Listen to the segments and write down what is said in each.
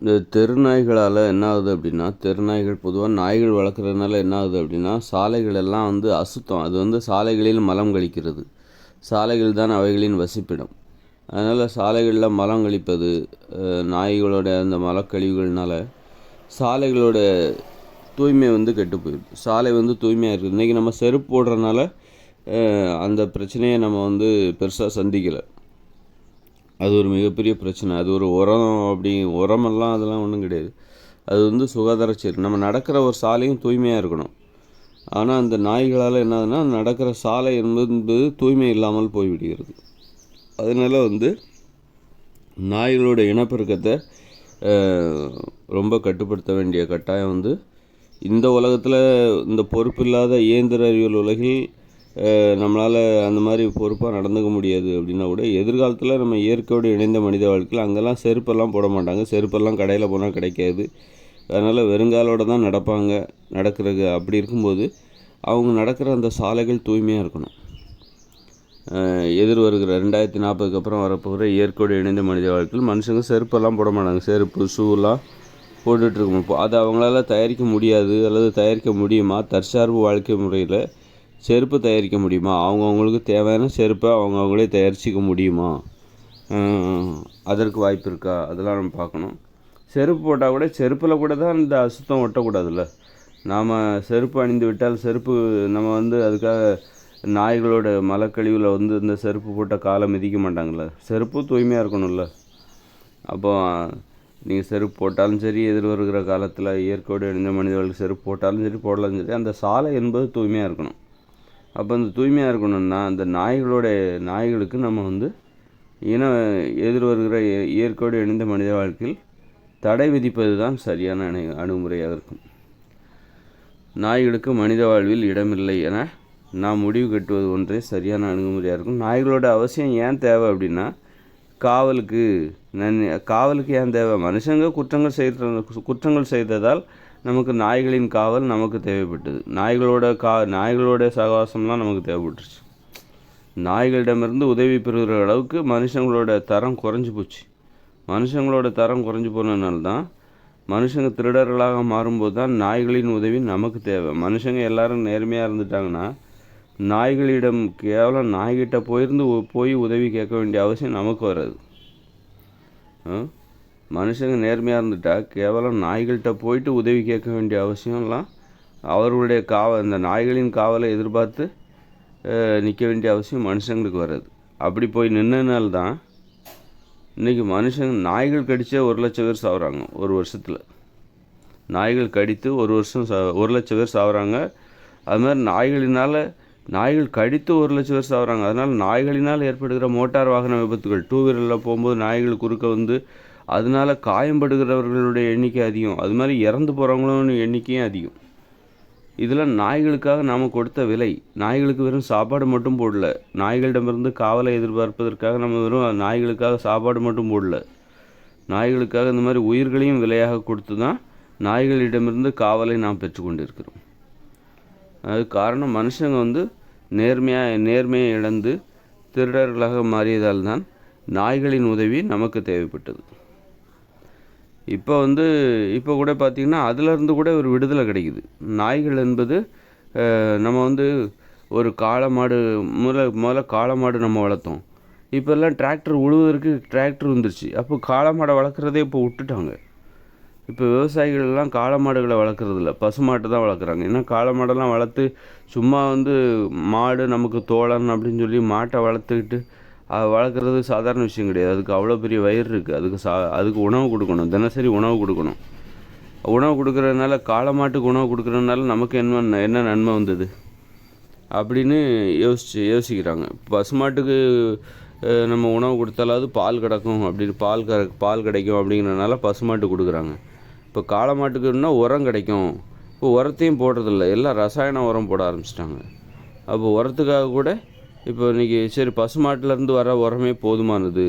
இந்த தெருநாய்களால் என்ன ஆகுது அப்படின்னா, தெருநாய்கள் பொதுவாக நாய்கள் வளர்க்குறதுனால என்ன ஆகுது அப்படின்னா, சாலைகள் எல்லாம் அசுத்தம். அது சாலைகளில் மலம் கழிக்கிறது. சாலைகள் தான் அவைகளின் வசிப்பிடம். அதனால் சாலைகளில் மலம் கழிப்பது, நாய்களோட அந்த மலக்கழிவுகள்னால சாலைகளோட தூய்மை கெட்டு போயிடுது. சாலை தூய்மையாக இருக்குது. இன்றைக்கி நம்ம செருப்பு போடுறதுனால அந்த பிரச்சனையை நம்ம பெருசாக சந்திக்கலை. அது ஒரு மிகப்பெரிய பிரச்சனை. அது ஒரு உரமெல்லாம் அதெல்லாம் ஒன்றும் கிடையாது. அது சுகாதார சரி. நம்ம நடக்கிற ஒரு சாலையும் தூய்மையாக இருக்கணும். ஆனால் அந்த நாய்களால் என்ன ஆகுதுன்னா, நடக்கிற சாலை என்பது தூய்மை இல்லாமல் போய்விடுகிறது. அதனால் நாய்களோட இனப்பெருக்கத்தை ரொம்ப கட்டுப்படுத்த வேண்டிய கட்டாயம் இந்த உலகத்தில், இந்த பொறுப்பில்லாத இயந்திர அறிவியல் உலகில் நம்மளால் அந்த மாதிரி பொறுப்பாக நடந்துக்க முடியாது. அப்படின்னா கூட எதிர்காலத்தில் நம்ம இயற்கையோடு இணைந்த மனித வாழ்க்கையில் அங்கெல்லாம் செருப்பெல்லாம் போட மாட்டாங்க. செருப்பெல்லாம் கடையில் போனால் கிடைக்காது. அதனால் வெறுங்காலோடு தான் நடக்கிறது. அப்படி இருக்கும்போது அவங்க நடக்கிற அந்த சாலைகள் தூய்மையாக இருக்கணும். வருகிற 2040 அப்புறம் வரப்போகிற இயற்கையோடு இணைந்த மனித வாழ்க்கையில் மனுஷங்க செருப்பெல்லாம் போட மாட்டாங்க. செருப்பு ஷூலாம் போட்டுட்ருக்கணும். அதை அவங்களால தயாரிக்க முடியாது அல்லது தயாரிக்க முடியுமா? தற்சார்பு வாழ்க்கை முறையில் செருப்பு தயாரிக்க முடியுமா? அவங்கவுங்களுக்கு தேவையான செருப்பை அவங்களே தயாரிச்சிக்க முடியுமா? அதற்கு வாய்ப்பு இருக்கா? அதெல்லாம் நம்ம பார்க்கணும். செருப்பு போட்டால் கூட செருப்பில் கூட தான் இந்த அசுத்தம் ஒட்டக்கூடாதுல்ல. நாம் செருப்பு அணிந்து விட்டால் செருப்பு நம்ம அதுக்காக நாய்களோட மலக்கழிவில் இந்த செருப்பு போட்ட காலை மிதிக்க மாட்டாங்கள்ல. செருப்பு தூய்மையாக இருக்கணும்ல. அப்போ நீங்கள் செருப்பு போட்டாலும் சரி, வருகிற காலத்தில் இயற்கையோடு இணைந்த மனிதர்களுக்கு செருப்பு போட்டாலும் சரி போடலாம் சரி, அந்த சாலை என்பது தூய்மையாக இருக்கணும். அப்போ அந்த தூய்மையாக இருக்கணும்னா அந்த நாய்களுக்கு நம்ம வருகிற இயற்கையோடு இணைந்த மனித வாழ்க்கையில் தடை விதிப்பது தான் சரியான அணுகுமுறையாக இருக்கும். நாய்களுக்கு மனித வாழ்வில் இடமில்லை என நாம் முடிவு கட்டுவது ஒன்றே சரியான அணுகுமுறையாக இருக்கும். நாய்களோட அவசியம் ஏன் தேவை அப்படின்னா, காவலுக்கு ஏன் தேவை? மனுஷங்க குற்றங்கள் செய்ததால் நமக்கு நாய்களின் காவல் நமக்கு தேவைப்பட்டது. நாய்களோட சகவாசம்லாம் நமக்கு தேவைப்பட்டுருச்சு. நாய்களிடமிருந்து உதவி பெறுகிற அளவுக்கு மனுஷங்களோட தரம் குறைஞ்சி போச்சு. மனுஷங்களோட தரம் குறைஞ்சி போனதுனால தான் மனுஷங்க திருடர்களாக மாறும்போது தான் நாய்களின் உதவி நமக்கு தேவை. மனுஷங்க எல்லோரும் நேர்மையாக இருந்துட்டாங்கன்னா நாய்களிடம் கேவலம் நாய்கிட்ட போய் உதவி கேட்க வேண்டிய அவசியம் நமக்கு வராது. மனுஷங்க நேர்மையாக இருந்துட்டால் கேவலம் நாய்கள்கிட்ட போயிட்டு உதவி கேட்க வேண்டிய அவசியம்லாம் அவர்களுடைய இந்த நாய்களின் காவலை எதிர்பார்த்து நிற்க வேண்டிய அவசியம் மனுஷங்களுக்கு வராது. அப்படி போய் நின்றதுனால்தான் இன்றைக்கி நாய்கள் கடித்தே 1,00,000 பேர் சாகுறாங்க ஒரு வருஷத்தில். நாய்கள் கடித்து 1,00,000 பேர் சாகுறாங்க. அது மாதிரி நாய்கள் கடித்து 1,00,000 பேர் சாகுறாங்க. அதனால் நாய்களினால் ஏற்படுகிற மோட்டார் வாகன விபத்துகள், 2 வீலரில் போகும்போது நாய்கள் குறுக்க அதனால் காயம்படுகிறவர்களுடைய எண்ணிக்கை அதிகம். அது மாதிரி இறந்து போகிறவங்களும் எண்ணிக்கையும் அதிகம். இதில் நாய்களுக்காக நாம் கொடுத்த விலை. நாய்களுக்கு வெறும் சாப்பாடு மட்டும் போடல. நாய்களிடமிருந்து காவலை எதிர்பார்ப்பதற்காக நம்ம வெறும் நாய்களுக்காக சாப்பாடு மட்டும் போடல. நாய்களுக்காக இந்த மாதிரி உயிர்களையும் விலையாக கொடுத்து தான் நாய்களிடமிருந்து காவலை நாம் பெற்றுக்கொண்டிருக்கிறோம். அது காரணம் மனுஷங்க நேர்மையை இழந்து திருடர்களாக மாறியதால் தான் நாய்களின் உதவி நமக்கு தேவைப்பட்டது. இப்போ கூட பார்த்திங்கன்னா அதிலிருந்து கூட ஒரு விடுதலை கிடைக்குது. நாய்கள் என்பது நம்ம ஒரு காளமாடு முதல்ல காளமாடு நம்ம வளர்த்தோம். இப்போல்லாம் உழுவதற்கு டிராக்டர் வந்துருச்சு. அப்போ காளமாடை வளர்க்குறதே இப்போ விட்டுட்டாங்க. இப்போ விவசாயிகள்லாம் காளமாடுகளை வளர்க்குறதில்ல, பசுமாட்டை தான் வளர்க்குறாங்க. ஏன்னா காளமாடெல்லாம் வளர்த்து சும்மா மாடு நமக்கு தோழன் அப்படின்னு சொல்லி மாட்டை வளர்த்துக்கிட்டு வளர்க்குறது சாதாரண விஷயம் கிடையாது. அதுக்கு அவ்வளோ பெரிய வயிறு இருக்குது. அதுக்கு உணவு கொடுக்கணும், தினசரி உணவு கொடுக்கணும். உணவு கொடுக்குறதுனால காளமாட்டுக்கு உணவு கொடுக்குறதுனால நமக்கு என்ன நன்மை வந்தது அப்படின்னு யோசிக்கிறாங்க. பசுமாட்டுக்கு நம்ம உணவு கொடுத்தாலாவது பால் கிடக்கும், அப்படின்னு பால் கிடைக்கும் அப்படிங்கிறதுனால பசுமாட்டு கொடுக்குறாங்க. இப்போ காளமாட்டுக்குன்னா உரம் கிடைக்கும். இப்போ உரத்தையும் போடுறதில்ல, எல்லாம் ரசாயன உரம் போட ஆரம்பிச்சிட்டாங்க. அப்போ உரத்துக்காக கூட இப்போ இன்றைக்கி சரி பசுமாட்டிலேருந்து வர உரமே போதுமானது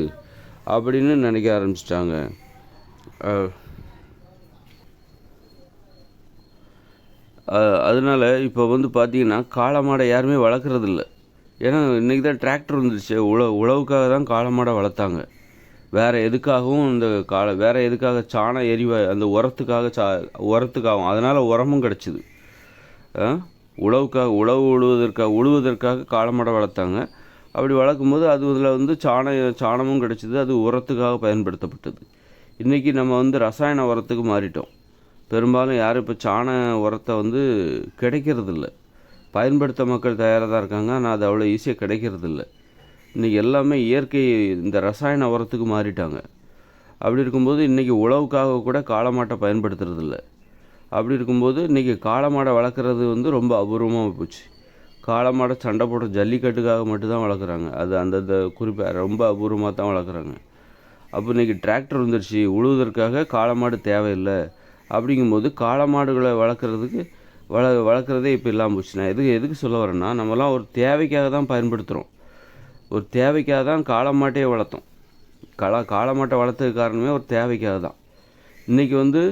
அப்படின்னு நினைக்க ஆரம்பிச்சிட்டாங்க. அதனால் இப்போ பார்த்திங்கன்னா காளமாடை யாருமே வளர்க்குறதில்ல. ஏன்னா இன்றைக்கி தான் டிராக்டர் வந்துருச்சு. உழவுக்காக தான் காளமாடை வளர்த்தாங்க. வேறு எதுக்காகவும் வேறு எதுக்காக சாண அந்த உரத்துக்காகவும் அதனால் உரமும் கிடச்சிது. உழுவதற்காக காளை வளர்த்தாங்க. அப்படி வளர்க்கும்போது அதில் சாணமும் கிடச்சிது, அது உரத்துக்காக பயன்படுத்தப்பட்டது. இன்றைக்கி நம்ம ரசாயன உரத்துக்கு மாறிட்டோம். பெரும்பாலும் யாரும் இப்போ சாண உரத்தை கிடைக்கிறதில்ல. பயன்படுத்த மக்கள் தயாராக தான் இருக்காங்க, ஆனால் அது அவ்வளோ ஈஸியாக கிடைக்கிறதில்ல. இன்றைக்கி எல்லாமே இயற்கை இந்த ரசாயன உரத்துக்கு மாறிட்டாங்க. அப்படி இருக்கும்போது இன்றைக்கி உழவுக்காக கூட காளை மாட்டை பயன்படுத்துறதில்ல. அப்படி இருக்கும்போது இன்றைக்கி காளை மாடை வளர்க்குறது ரொம்ப அபூர்வமாக போச்சு. காளை மாடை சண்டை போடுற ஜல்லிக்கட்டுக்காக மட்டும்தான் வளர்க்குறாங்க. அது அந்தந்த குறிப்பாக ரொம்ப அபூர்வமாக தான் வளர்க்குறாங்க. அப்போ இன்றைக்கி டிராக்டர் வந்துருச்சு, உழுவதற்காக காளை மாடு தேவையில்லை. அப்படிங்கும்போது காளை மாடுகளை வளர்க்குறதே இப்போ இல்லாமல் போச்சு. நான் எதுக்கு சொல்ல வரேன்னா, நம்மலாம் ஒரு தேவைக்காக தான் பயன்படுத்துகிறோம். ஒரு தேவைக்காக தான் காளை மாட்டையே வளர்த்தோம். காளை மாட்டை வளர்த்ததுக்கு காரணமே ஒரு தேவைக்காக தான். இன்றைக்கி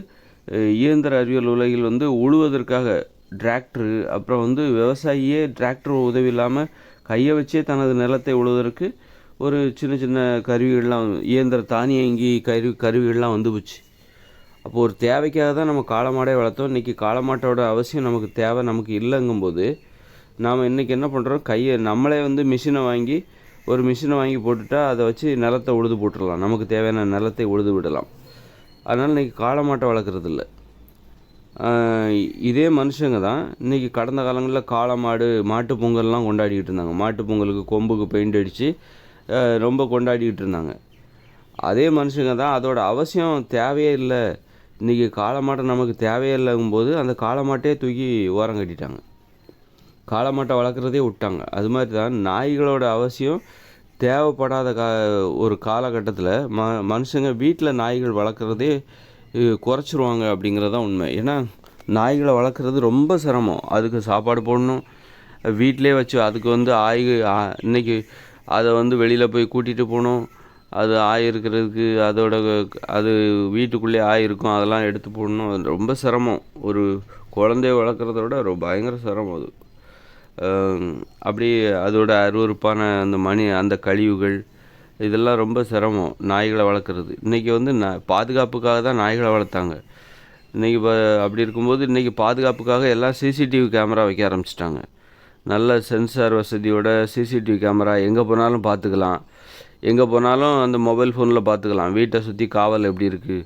இயந்திர அறிவியல் உலகில் உழுவதற்காக டிராக்டரு, அப்புறம் விவசாயியே டிராக்டர் உதவி இல்லாமல் கையை வச்சே தனது நிலத்தை உழுவதற்கு ஒரு சின்ன சின்ன கருவிகள்லாம் இயந்திர தானியங்கி கருவிகள்லாம் போச்சு. அப்போது ஒரு தேவைக்காக தான் நம்ம காளை மாடே வளர்த்தோம். இன்றைக்கி காளை மாட்டோட அவசியம் நமக்கு இல்லைங்கும்போது நாம் இன்றைக்கி என்ன பண்ணுறோம், நம்மளே மிஷினை வாங்கி போட்டுட்டா அதை வச்சு நிலத்தை உழுது போட்டுடலாம். நமக்கு தேவையான நிலத்தை உழுது விடலாம். அதனால் இன்றைக்கி காளை மாட்டை வளர்க்குறதில்ல. இதே மனுஷங்க தான் இன்றைக்கி கடந்த காலங்களில் காளை மாட்டு பொங்கல்லாம் கொண்டாடிக்கிட்டு இருந்தாங்க. மாட்டு பொங்கலுக்கு கொம்புக்கு பெயிண்ட் அடித்து ரொம்ப கொண்டாடிக்கிட்டு இருந்தாங்க. அதே மனுஷங்க தான் அதோட அவசியம் தேவையே இல்லை, இன்றைக்கி காளை மாட்டை நமக்கு தேவையே இல்லைங்கும்போது அந்த காளை மாட்டையே தூக்கி ஓரம் கட்டிட்டாங்க. காளை மாட்டை வளர்க்குறதே விட்டாங்க. அது மாதிரி தான் நாய்களோட அவசியம் தேவைப்படாத ஒரு காலகட்டத்தில் மனுஷங்க வீட்டில் நாய்கள் வளர்க்குறதே குறைச்சிருவாங்க அப்படிங்கிறதான் உண்மை. ஏன்னா நாய்களை வளர்க்குறது ரொம்ப சிரமம். அதுக்கு சாப்பாடு போடணும், வீட்டிலே வச்சு அதுக்கு இன்றைக்கி அதை வெளியில் போய் கூட்டிகிட்டு போகணும். அது இருக்கிறதுக்கு அது வீட்டுக்குள்ளே இருக்கும், அதெல்லாம் எடுத்து போடணும். அது ரொம்ப சிரமம். ஒரு குழந்தைய வளர்க்குறத விட பயங்கர சிரமம் அது. அப்படி அதோட அருவருப்பான அந்த கழிவுகள் இதெல்லாம் ரொம்ப சிரமம் நாய்களை வளர்க்குறது. இன்றைக்கி பாதுகாப்புக்காக தான் நாய்களை வளர்த்தாங்க. இன்றைக்கி அப்படி இருக்கும்போது இன்றைக்கி பாதுகாப்புக்காக எல்லாம் சிசிடிவி கேமரா வைக்க ஆரம்பிச்சிட்டாங்க. நல்ல சென்சார் வசதியோட சிசிடிவி கேமரா எங்கே போனாலும் பார்த்துக்கலாம். எங்கே போனாலும் அந்த மொபைல் ஃபோனில் பார்த்துக்கலாம். வீட்டை சுற்றி காவல் எப்படி இருக்குது.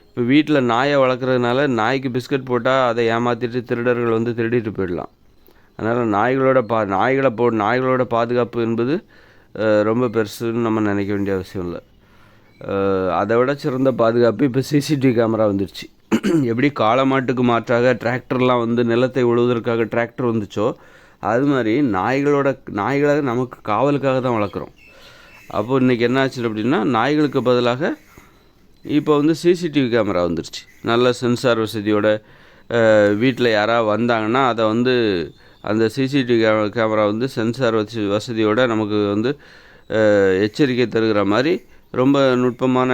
இப்போ வீட்டில் நாயை வளர்க்குறதுனால நாய்க்கு பிஸ்கட் போட்டால் அதை ஏமாற்றிட்டு திருடர்கள் திருடிட்டு போயிடலாம். அதனால் நாய்களோட பாதுகாப்பு என்பது ரொம்ப பெருசுன்னு நம்ம நினைக்க வேண்டிய அவசியம் இல்லை. அதை விட சிறந்த பாதுகாப்பு இப்போ சிசிடிவி கேமரா வந்துருச்சு. எப்படி காளை மாட்டுக்கு மாற்றாக டிராக்டர்லாம் நிலத்தை உழுவதற்காக டிராக்டர் வந்துச்சோ, அது மாதிரி நாய்களை நமக்கு காவலுக்காக தான் வளர்க்குறோம். அப்போது இன்றைக்கி என்ன ஆச்சு அப்படின்னா, நாய்களுக்கு பதிலாக இப்போ சிசிடிவி கேமரா வந்துருச்சு. நல்ல சென்சார் வசதியோட வீட்டில் யாராவது வந்தாங்கன்னா அதை அந்த சிசிடிவி கேமரா சென்சார் வசதியோட நமக்கு எச்சரிக்கை தருகிற மாதிரி ரொம்ப நுட்பமான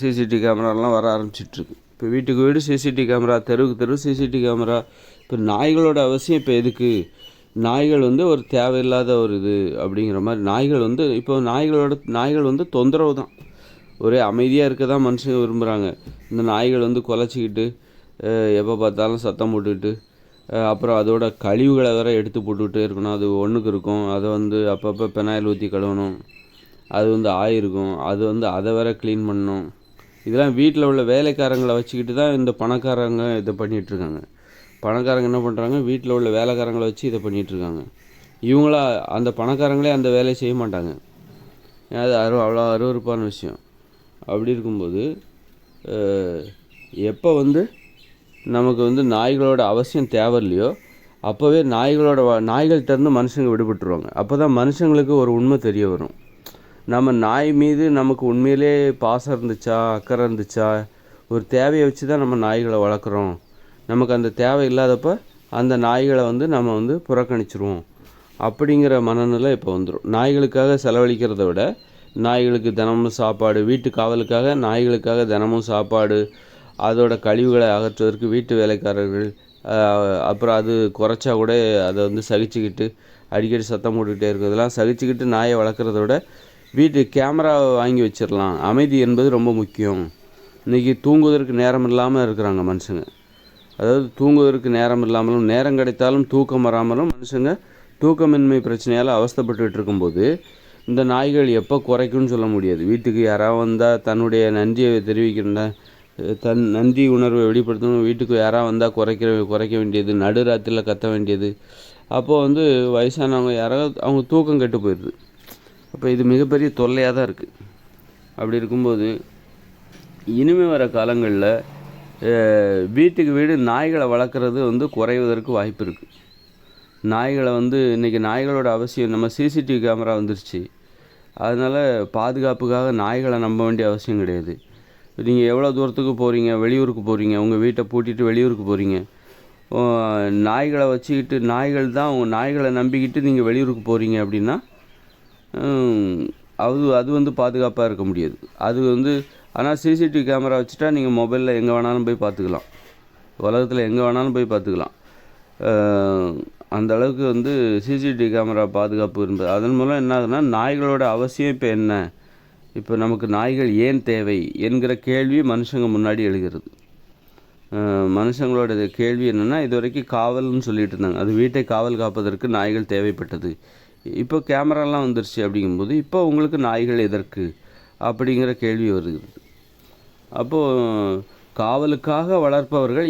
சிசிடிவி கேமராலாம் வர ஆரம்பிச்சிட்ருக்கு. இப்போ வீட்டுக்கு வீடு சிசிடிவி கேமரா, தெருவுக்கு தெரு சிசிடிவி கேமரா. இப்போ நாய்களோட அவசியம் இப்போ எதுக்கு? நாய்கள் ஒரு தேவையில்லாத ஒரு இது அப்படிங்கிற மாதிரி நாய்கள் தொந்தரவு தான். ஒரே அமைதியாக இருக்க தான் மனுஷங்க விரும்புகிறாங்க. இந்த நாய்கள் குலைச்சிக்கிட்டு எப்போ பார்த்தாலும் சத்தம் போட்டுக்கிட்டு, அப்புறம் அதோட கழிவுகளை வேற எடுத்து போட்டுக்கிட்டே இருக்கணும். அது ஒன்றுக்கு இருக்கும். அதை அப்பப்போ பெனாயில் ஊற்றி கழுவணும். அது ஆயிருக்கும். அதை வேற க்ளீன் பண்ணணும். இதெல்லாம் வீட்டில் உள்ள வேலைக்காரங்களை வச்சுக்கிட்டு தான் இந்த பணக்காரங்க இதை பண்ணிகிட்ருக்காங்க. பணக்காரங்க என்ன பண்ணுறாங்க, வீட்டில் உள்ள வேலைக்காரங்களை வச்சு இதை பண்ணிகிட்ருக்காங்க. அந்த பணக்காரங்களே அந்த வேலையை செய்ய மாட்டாங்க. அது அவ்வளோ அருவருப்பான விஷயம். அப்படி இருக்கும்போது எப்போ நமக்கு நாய்களோட அவசியம் தேவையில்லையோ அப்போவே நாய்கள்கிட்டருந்து மனுஷங்க விடுபட்டுருவாங்க. அப்போ தான் மனுஷங்களுக்கு ஒரு உண்மை தெரிய வரும். நம்ம நாய் மீது நமக்கு உண்மையிலே பாசம் இருந்துச்சா, அக்கறை இருந்துச்சா, ஒரு தேவையை வச்சு தான் நம்ம நாய்களை வளர்க்குறோம். நமக்கு அந்த தேவை இல்லாதப்போ அந்த நாய்களை நம்ம புறக்கணிச்சிருவோம் அப்படிங்கிற மனநிலை இப்போ வந்துடும். நாய்களுக்காக செலவழிக்கிறத விட நாய்களுக்கு தினமும் சாப்பாடு, வீட்டு காவலுக்காக நாய்களுக்காக தினமும் சாப்பாடு, அதோட கழிவுகளை அகற்றுவதற்கு வீட்டு வேலைக்காரர்கள், அப்புறம் அது குறைச்சா கூட அதை சகிச்சுக்கிட்டு அடிக்கடி சத்தம் போட்டுக்கிட்டே இருக்கிறதெல்லாம் சகிச்சுக்கிட்டு நாயை வளர்க்குறத விட வீட்டு கேமரா வாங்கி வச்சிடலாம். அமைதி என்பது ரொம்ப முக்கியம். இன்றைக்கி தூங்குவதற்கு நேரம் இல்லாமல் இருக்கிறாங்க மனுஷங்க. அதாவது தூங்குவதற்கு நேரம் இல்லாமலும் நேரம் கிடைத்தாலும் தூக்கம் வராமலும் மனுஷங்க தூக்கமின்மை பிரச்சனையால் அவஸ்தைப்பட்டுக்கிட்டு இருக்கும்போது இந்த நாய்கள் எப்போ குறைக்கும்னு சொல்ல முடியாது. வீட்டுக்கு யாராவது வந்தால் தன்னுடைய நன்றியை தெரிவிக்கின்ற தன் நன்றி உணர்வை வெளிப்படுத்தணும். வீட்டுக்கு யாராவது வந்தால் குறைக்க வேண்டியது, நடுராத்திரியில் கத்த வேண்டியது. அப்போது வயசானவங்க யாராவது அவங்க தூக்கம் கெட்டு போயிடுது. அப்போ இது மிகப்பெரிய தொல்லையாக தான் இருக்குது. அப்படி இருக்கும்போது இனிமேல் வர காலங்களில் வீட்டுக்கு வீடு நாய்களை வளர்க்குறது குறைவதற்கு வாய்ப்பு இருக்குது. நாய்களை இன்றைக்கி நாய்களோட அவசியம், நம்ம சிசிடிவி கேமரா வந்துருச்சு. அதனால் பாதுகாப்புக்காக நாய்களை நம்ப வேண்டிய அவசியம் கிடையாது. நீங்கள் எவ்வளோ தூரத்துக்கு போகிறீங்க, வெளியூருக்கு போகிறீங்க, உங்கள் வீட்டை பூட்டிட்டு வெளியூருக்கு போகிறீங்க, நாய்களை வச்சுக்கிட்டு நாய்கள் தான் உங்கள் நாய்களை நம்பிக்கிட்டு நீங்கள் வெளியூருக்கு போகிறீங்க அப்படின்னா அது பாதுகாப்பாக இருக்க முடியாது. அது ஆனால் சிசிடிவி கேமரா வச்சுட்டா நீங்கள் மொபைலில் எங்கே வேணாலும் போய் பார்த்துக்கலாம். உலகத்தில் எங்கே வேணாலும் போய் பார்த்துக்கலாம். அந்த அளவுக்கு சிசிடிவி கேமரா பாதுகாப்பு இருந்தது. அதன் மூலம் என்ன ஆகுதுன்னா, நாய்களோட அவசியம் இப்போ என்ன, இப்போ நமக்கு நாய்கள் ஏன் தேவை என்கிற கேள்வி மனுஷங்க முன்னாடி எழுகிறது. மனுஷங்களோட கேள்வி என்னென்னா, இது வரைக்கும் காவல்னு சொல்லிட்டு இருந்தாங்க. அது வீட்டை காவல் காப்பதற்கு நாய்கள் தேவைப்பட்டது. இப்போ கேமராலாம் வந்துருச்சு. அப்படிங்கும்போது இப்போ உங்களுக்கு நாய்கள் எதற்கு அப்படிங்கிற கேள்வி வருகிறது. அப்போது காவலுக்காக வளர்ப்பவர்கள்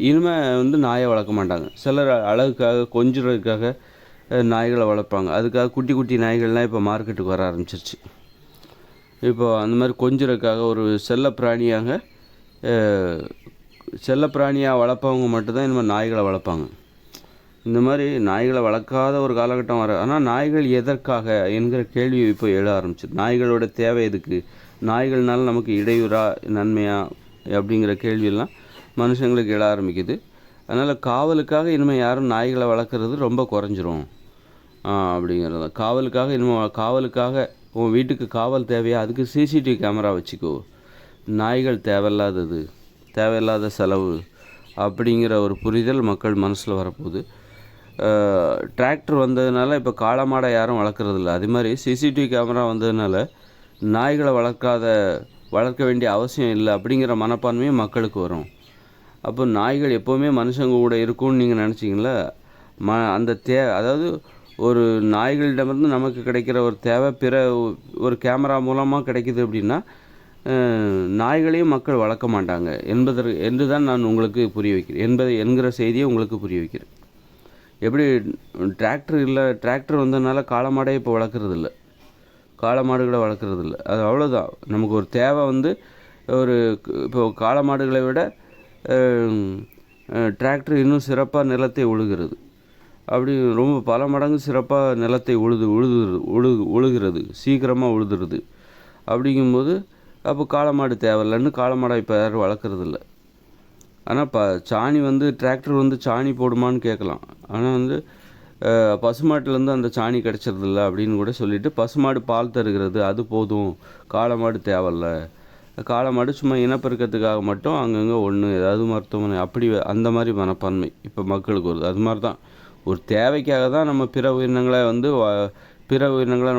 இனிமேல் நாயை வளர்க்க மாட்டாங்க. சிலர் அழகுக்காக கொஞ்சுறதுக்காக நாய்களை வளர்ப்பாங்க. அதுக்காக குட்டி குட்டி நாய்கள்லாம் இப்போ மார்க்கெட்டுக்கு வர ஆரம்பிச்சிருச்சு. இப்போ அந்த மாதிரி கொஞ்சுறதுக்காக ஒரு செல்லப்பிராணியாக வளர்ப்பவங்க மட்டும்தான் இனிமேல் நாய்களை வளர்ப்பாங்க. இந்த மாதிரி நாய்களை வளர்க்காத ஒரு காலகட்டம் வர. ஆனால் நாய்கள் எதற்காக என்கிற கேள்வி இப்போ எழ ஆரம்பிச்சிது. நாய்களோட தேவை எதுக்கு, நாய்கள்னால நமக்கு இடையூறா நன்மையா அப்படிங்கிற கேள்வியெல்லாம் மனுஷங்களுக்கு எழ ஆரம்பிக்குது. அதனால் காவலுக்காக இனிமேல் யாரும் நாய்களை வளர்க்குறது ரொம்ப குறைஞ்சிரும் அப்படிங்கிறது. காவலுக்காக உன் வீட்டுக்கு காவல் தேவையா, அதுக்கு சிசிடிவி கேமரா வச்சுக்கோ. நாய்கள் தேவையில்லாத செலவு அப்படிங்கிற ஒரு புரிதல் மக்கள் மனசில் வரப்போகுது. டிராக்டர் வந்ததுனால இப்போ காளமாடை யாரும் வளர்க்குறதில்ல. அதே மாதிரி சிசிடிவி கேமரா வந்ததுனால நாய்களை வளர்க்க வேண்டிய அவசியம் இல்லை அப்படிங்கிற மனப்பான்மையும் மக்களுக்கு வரும். அப்போ நாய்கள் எப்போவுமே மனுஷங்க கூட இருக்கும்னு நீங்கள் நினச்சிங்களா? அந்த அதாவது ஒரு நாய்களிடமிருந்து நமக்கு கிடைக்கிற ஒரு தேவை ஒரு கேமரா மூலமாக கிடைக்குது அப்படின்னா நாய்களையும் மக்கள் வளர்க்க மாட்டாங்க என்று தான் நான் உங்களுக்கு புரிய வைக்கிறேன் என்கிற செய்தியை உங்களுக்கு புரிய வைக்கிறேன். எப்படி டிராக்டர் வந்ததுனால காளமாடை இப்போ வளர்க்குறதில்ல, காளமாடுகளை வளர்க்குறதில்ல. அது அவ்வளோதான். நமக்கு ஒரு தேவை இப்போ காளமாடுகளை விட டிராக்டர் இன்னும் சிறப்பாக நிலத்தை உழுகிறது. அப்படி ரொம்ப பல மடங்கு சிறப்பாக நிலத்தை உழுகிறது, சீக்கிரமாக உழுதுறது. அப்படிங்கும்போது அப்போ காளமாடு தேவையில்லைன்னு காளமாடை இப்போ யாரும் வளர்க்குறதில்ல. ஆனால் சாணி டிராக்டர் சாணி போடுமான்னு கேட்கலாம். ஆனால் பசுமாட்டிலேருந்து அந்த சாணி கிடச்சிறதில்ல அப்படின்னு கூட சொல்லிவிட்டு பசுமாடு பால் தருகிறது, அது போதும், காளமாடு தேவையில்ல. காளமாடு சும்மா இனப்பெருக்கத்துக்காக மட்டும் அங்கங்கே ஏதாவது மருத்துவமனை அந்த மாதிரி மனப்பான்மை இப்போ மக்களுக்கு வருது. அது மாதிரி தான் ஒரு தேவைக்காக தான் நம்ம பிற உயிரினங்களை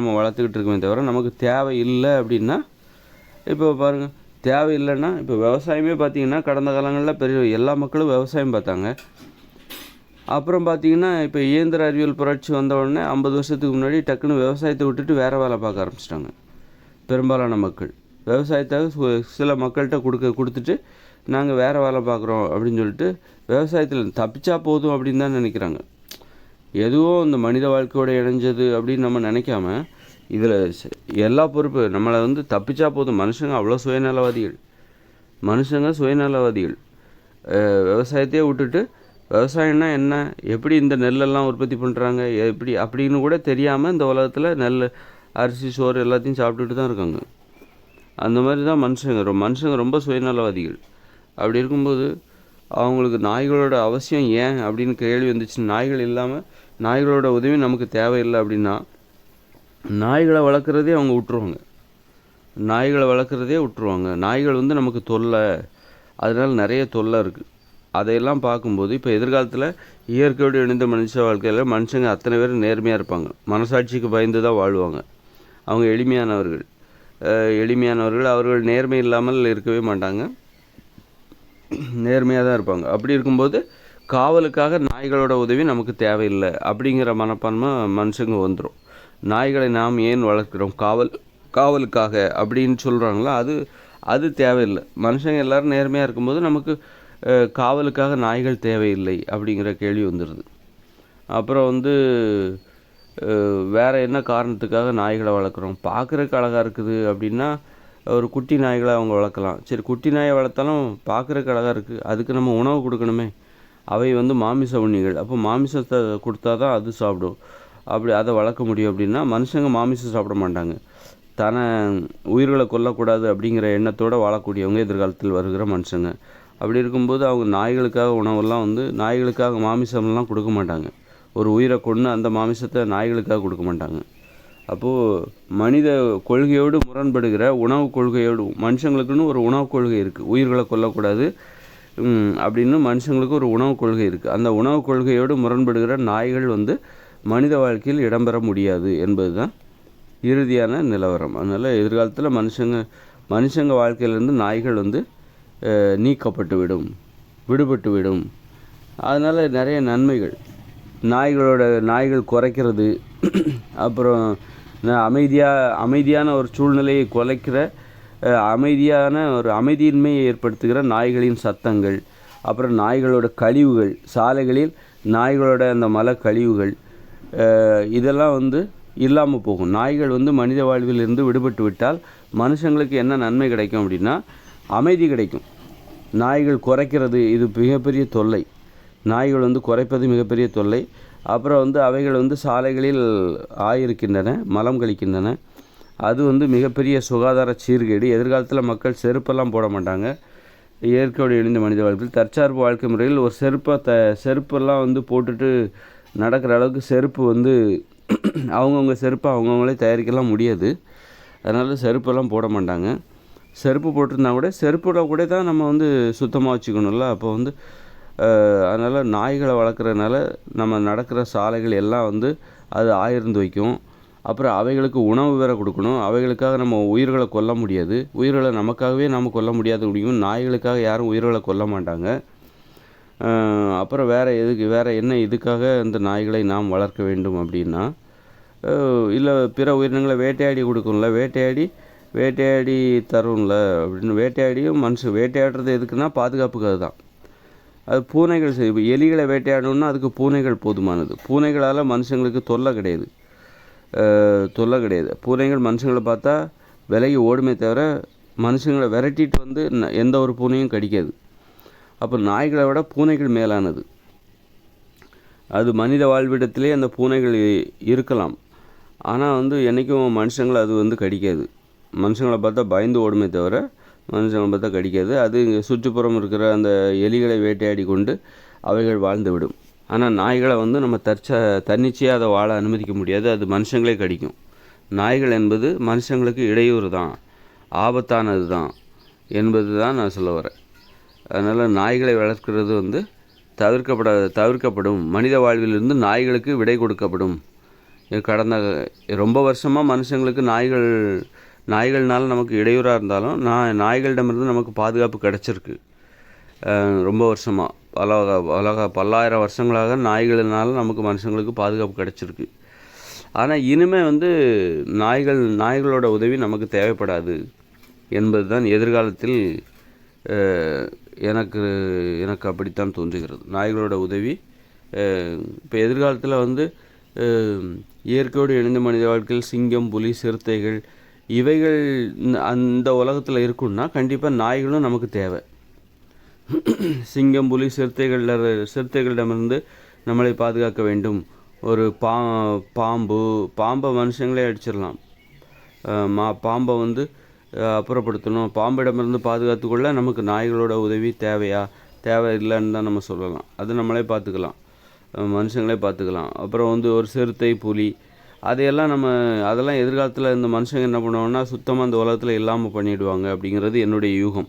நம்ம வளர்த்துக்கிட்டு இருக்கோமே தவிர நமக்கு தேவை இல்லை அப்படின்னா. இப்போ பாருங்கள், தேவை இல்லைன்னா இப்போ விவசாயமே பார்த்திங்கன்னா கடந்த காலங்களில் எல்லா மக்களும் விவசாயம் பார்த்தாங்க. அப்புறம் பார்த்திங்கன்னா இப்போ இயந்திர அறிவியல் புரட்சி வந்த உடனே 50 வருஷத்துக்கு முன்னாடி டக்குன்னு விவசாயத்தை விட்டுட்டு வேறு வேலை பார்க்க ஆரம்பிச்சிட்டாங்க. பெரும்பாலான மக்கள் விவசாயத்தை சில மக்கள்கிட்ட கொடுத்துட்டு நாங்கள் வேறு வேலை பார்க்குறோம் அப்படின்னு சொல்லிட்டு விவசாயத்தில் தப்பிச்சா போதும் அப்படின்னு தான் நினைக்கிறாங்க. எதுவும் இந்த மனித வாழ்க்கையோடு இணைஞ்சது அப்படின்னு நம்ம நினைக்காம இதில் எல்லா பொறுப்பு நம்மளை தப்பிச்சா போதும். மனுஷங்க அவ்வளோ சுயநலவாதிகள். விவசாயத்தையே விட்டுட்டு விவசாயம்னா என்ன, எப்படி இந்த நெல்லெல்லாம் உற்பத்தி பண்ணுறாங்க, எப்படி அப்படின்னு கூட தெரியாமல் இந்த உலகத்தில் நெல், அரிசி, சோறு எல்லாத்தையும் சாப்பிட்டுட்டு தான் இருக்காங்க. அந்த மாதிரி தான் மனுஷங்க ரொம்ப சுயநலவாதிகள். அப்படி இருக்கும்போது அவங்களுக்கு நாய்களோட அவசியம் ஏன் அப்படின்னு கேள்வி வந்துச்சு. நாய்கள் இல்லாமல் நாய்களோட உதவி நமக்கு தேவையில்லை அப்படின்னா நாய்களை வளர்க்குறதே அவங்க விட்டுருவாங்க. நாய்கள் நமக்கு தொல்லை, அதனால் நிறைய தொல்லை இருக்குது. அதையெல்லாம் பார்க்கும்போது இப்போ எதிர்காலத்தில் இயற்கையோடு இணைந்த மனுஷ வாழ்க்கையில் மனுஷங்க அத்தனை பேர் நேர்மையாக இருப்பாங்க, மனசாட்சிக்கு பயந்து தான் வாழ்வாங்க. அவங்க எளிமையானவர்கள். அவர்கள் நேர்மை இல்லாமல் இருக்கவே மாட்டாங்க, நேர்மையாக தான் இருப்பாங்க. அப்படி இருக்கும்போது காவலுக்காக நாய்களோட உதவி நமக்கு தேவையில்லை அப்படிங்கிற மனப்பான்மை மனுஷங்க வந்துடும். நாய்களை நாம் ஏன் வளர்க்குறோம்? காவலுக்காக அப்படின்னு சொல்கிறாங்களா, அது தேவையில்லை. மனுஷங்க எல்லோரும் நேர்மையாக இருக்கும்போது நமக்கு காவலுக்காக நாய்கள் தேவையில்லை அப்படிங்கிற கேள்வி வந்துடுது. அப்புறம் வேறு என்ன காரணத்துக்காக நாய்களை வளர்க்குறோம்? பார்க்குறதுக்கு அழகாக இருக்குது அப்படின்னா ஒரு குட்டி நாய்களை அவங்க வளர்க்கலாம். சரி, குட்டி நாயை வளர்த்தாலும் பார்க்குறதுக்கு அழகாக இருக்குது, அதுக்கு நம்ம உணவு கொடுக்கணுமே. அவை மாமிச உண்ணிகள், அப்போ மாமிசத்தை கொடுத்தா தான் அது சாப்பிடும். அப்படி அதை வளர்க்க முடியும். அப்படின்னா மனுஷங்க மாமிசம் சாப்பிட மாட்டாங்க, உயிர்களை கொல்லக்கூடாது அப்படிங்கிற எண்ணத்தோடு வாழக்கூடியவங்க எதிர்காலத்தில் வருகிற மனுஷங்க. அப்படி இருக்கும்போது அவங்க நாய்களுக்காக உணவெல்லாம் நாய்களுக்காக மாமிசம்லாம் கொடுக்க மாட்டாங்க. ஒரு உயிரை கொன்று அந்த மாமிசத்தை நாய்களுக்காக கொடுக்க மாட்டாங்க. அப்போது மனித கொள்கையோடு முரண்படுகிற உணவு கொள்கையோடு, மனுஷங்களுக்குன்னு ஒரு உணவு கொள்கை இருக்குது, உயிர்களை கொல்லக்கூடாது அப்படின்னு மனுஷங்களுக்கு ஒரு உணவு கொள்கை இருக்குது. அந்த உணவு கொள்கையோடு முரண்படுகிற நாய்கள் மனித வாழ்க்கையில் இடம்பெற முடியாது என்பது தான் இறுதியான நிலவரம். அதனால் எதிர்காலத்தில் மனுஷங்க வாழ்க்கையிலேருந்து நாய்கள் விடுபட்டு விடும். அதனால் நிறைய நன்மைகள், நாய்கள் குறைக்கிறது, அப்புறம் அமைதியான ஒரு சூழ்நிலையை குலைக்கிற அமைதியின்மையை ஏற்படுத்துகிற நாய்களின் சத்தங்கள், அப்புறம் நாய்களோட கழிவுகள், சாலைகளில் நாய்களோட அந்த மல கழிவுகள், இதெல்லாம் இல்லாமல் போகும். நாய்கள் மனித வாழ்வில் இருந்து விடுபட்டு விட்டால் மனுஷங்களுக்கு என்ன நன்மை கிடைக்கும் அப்படின்னா அமைதி கிடைக்கும். நாய்கள் குறைக்கிறது இது மிகப்பெரிய தொல்லை. நாய்கள் குறைப்பது மிகப்பெரிய தொல்லை. அப்புறம் அவைகள் சாலைகளில் ஆயிருக்கின்றன, மலம் கழிக்கின்றன. அது மிகப்பெரிய சுகாதார சீர்கேடு. எதிர்காலத்தில் மக்கள் செருப்பெல்லாம் போட மாட்டாங்க. இயற்கையோடு இணைந்த மனித வாழ்க்கையில் தற்சார்பு வாழ்க்கை முறையில் ஒரு செருப்பெல்லாம் போட்டுட்டு நடக்கிற அளவுக்கு செருப்பு அவங்கவுங்க செருப்பை அவங்கவுங்களே தயாரிக்கலாம் முடியாது. அதனால் செருப்பெல்லாம் போட மாட்டாங்க. செருப்பு போட்டிருந்தா கூட செருப்போட கூட தான் நம்ம சுத்தமாக வச்சுக்கணும்ல. அப்போ அதனால் நாய்களை வளர்க்குறதுனால நம்ம நடக்கிற சாலைகள் எல்லாம் அது ஆயிருந்து வைக்கும். அப்புறம் அவைகளுக்கு உணவு வேறு கொடுக்கணும். அவைகளுக்காக நம்ம உயிர்களை கொல்ல முடியாது. உயிர்களை நமக்காகவே நாம் கொல்ல முடியாது முடியும். நாய்களுக்காக யாரும் உயிர்களை கொல்ல மாட்டாங்க. அப்புறம் வேறு என்ன இதுக்காக இந்த நாய்களை நாம் வளர்க்க வேண்டும் அப்படின்னா, இல்லை பிற உயிரினங்களை வேட்டையாடி கொடுக்கும்ல, வேட்டையாடி தரும்ல அப்படின்னு வேட்டையாடியும் வேட்டையாடுறது எதுக்குன்னா பாதுகாப்புக்காக தான். அது பூனைகள் எலிகளை வேட்டையாடணுன்னா அதுக்கு பூனைகள் போதுமானது. பூனைகளால் மனுஷங்களுக்கு தொல்லை கிடையாது. பூனைகள் மனுஷங்களை பார்த்தா விலகி ஓடுமே தவிர மனுஷங்களை விரட்டிட்டு எந்த ஒரு பூனையும் கடிக்காது. அப்போ நாய்களை விட பூனைகள் மேலானது. அது மனித வாழ்விடத்திலே அந்த பூனைகள் இருக்கலாம். ஆனால் என்றைக்கும் மனுஷங்களை அது கடிக்காது. மனுஷங்களை பார்த்தா பயந்து ஓடுமே தவிர மனுஷங்களை பார்த்தா கடிக்காது. அது சுற்றுப்புறம் இருக்கிற அந்த எலிகளை வேட்டையாடி கொண்டு அவைகள் வாழ்ந்து விடும். ஆனால் நாய்களை நம்ம தன்னிச்சையாக அதை வாழ அனுமதிக்க முடியாது. அது மனுஷங்களே கடிக்கும். நாய்கள் என்பது மனுஷங்களுக்கு இடையூறு தான், ஆபத்தானது தான் என்பது தான் நான் சொல்ல வரேன். அதனால் நாய்களை வளர்க்கிறது தவிர்க்கப்படும். மனித வாழ்விலிருந்து நாய்களுக்கு விடை கொடுக்கப்படும். கடந்த ரொம்ப வருஷமாக மனுஷங்களுக்கு நாய்கள்னால நமக்கு இடையூறாக இருந்தாலும் நாய்களிடமிருந்து நமக்கு பாதுகாப்பு கிடச்சிருக்கு. ரொம்ப வருஷமாக பல்லாயிரம் வருஷங்களாக நாய்களினால நமக்கு மனுஷங்களுக்கு பாதுகாப்பு கிடச்சிருக்கு. ஆனால் இனிமேல் நாய்களோட உதவி நமக்கு தேவைப்படாது என்பது தான் எதிர்காலத்தில் எனக்கு அப்படித்தான் தோன்றுகிறது. நாய்களோட உதவி இப்போ எதிர்காலத்தில் இயற்கையோடு இணைந்த மனித வாழ்க்கையில் சிங்கம், புலி, சிறுத்தைகள் இவைகள் அந்த உலகத்தில் இருக்குன்னா கண்டிப்பாக நாய்களும் நமக்கு தேவை. சிங்கம், புலி, சிறுத்தைகளிடமிருந்து நம்மளை பாதுகாக்க வேண்டும். ஒரு பாம்பை மனுஷங்களே அடிச்சிடலாம். பாம்பை அப்புறப்படுத்தணும். பாம்பிடமிருந்து பாதுகாத்துக்கொள்ள நமக்கு நாய்களோட உதவி தேவை இல்லைன்னு தான் நம்ம சொல்லலாம். அது நம்மளே பார்த்துக்கலாம், மனுஷங்களே பார்த்துக்கலாம். அப்புறம் ஒரு சிறுத்தை, புலி அதெல்லாம் எதிர்காலத்தில் இந்த மனுஷங்க என்ன பண்ணுவாங்கன்னா சுத்தமாக அந்த உலகத்தில் இல்லாமல் பண்ணிவிடுவாங்க அப்படிங்கிறது என்னுடைய யூகம்.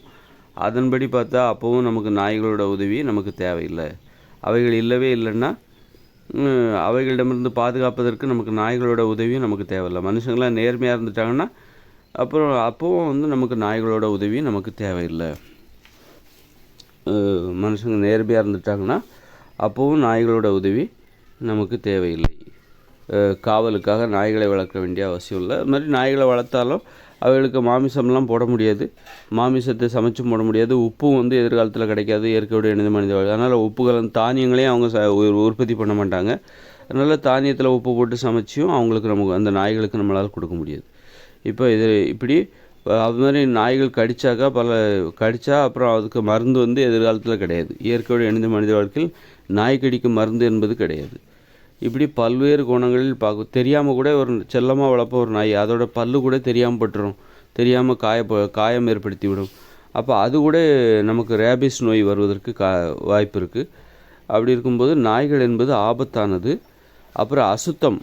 அதன்படி பார்த்தா அப்போவும் நமக்கு நாய்களோட உதவி நமக்கு தேவையில்லை. அவைகள் இல்லவே இல்லைன்னா அவைகளிடமிருந்து பாதுகாப்பதற்கு நமக்கு நாய்களோட உதவியும் நமக்கு தேவையில்லை. மனுஷங்களாம் நேர்மையாக இருந்துட்டாங்கன்னா அப்போவும் வந்து நமக்கு நாய்களோட உதவியும் நமக்கு தேவையில்லை. மனுஷங்க நேர்மையாக இருந்துட்டாங்கன்னா அப்போவும் நாய்களோட உதவி நமக்கு தேவையில்லை. காவலுக்காக நாய்களை வளர்க்க வேண்டிய அவசியம் இல்லை. அது மாதிரி நாய்களை வளர்த்தாலும் அவைகளுக்கு மாமிசம்லாம் போட முடியாது, மாமிசத்தை சமைச்சும் போட முடியாது. உப்பும் வந்து எதிர்காலத்தில் கிடைக்காது, இயற்கையோடு இணைந்த மனித வாழ்க்கை. அதனால் உப்புகள் தானியங்களையும் அவங்க உற்பத்தி பண்ண மாட்டாங்க. அதனால் தானியத்தில் உப்பு போட்டு சமைச்சியும் நமக்கு அந்த நாய்களுக்கு நம்மளால் கொடுக்க முடியாது. இப்போ இப்படி அது மாதிரி நாய்கள் கடித்தா அப்புறம் அதுக்கு மருந்து வந்து எதிர்காலத்தில் கிடையாது. இயற்கையோடு இணைந்த மனித வாழ்க்கையில் நாய் கடிக்கும் மருந்து என்பது கிடையாது. இப்படி பல்வேறு குணங்களில் தெரியாமல் கூட ஒரு செல்லமாக வளர்ப்ப ஒரு நாய் அதோட பல்லு கூட தெரியாமல் பட்டுரும், தெரியாமல் காயம் ஏற்படுத்தி விடும். அப்போ அது கூட நமக்கு ரேபிஸ் நோய் வருவதற்கு வாய்ப்பு இருக்குது. அப்படி இருக்கும்போது நாய்கள் என்பது ஆபத்தானது. அப்புறம் அசுத்தம்,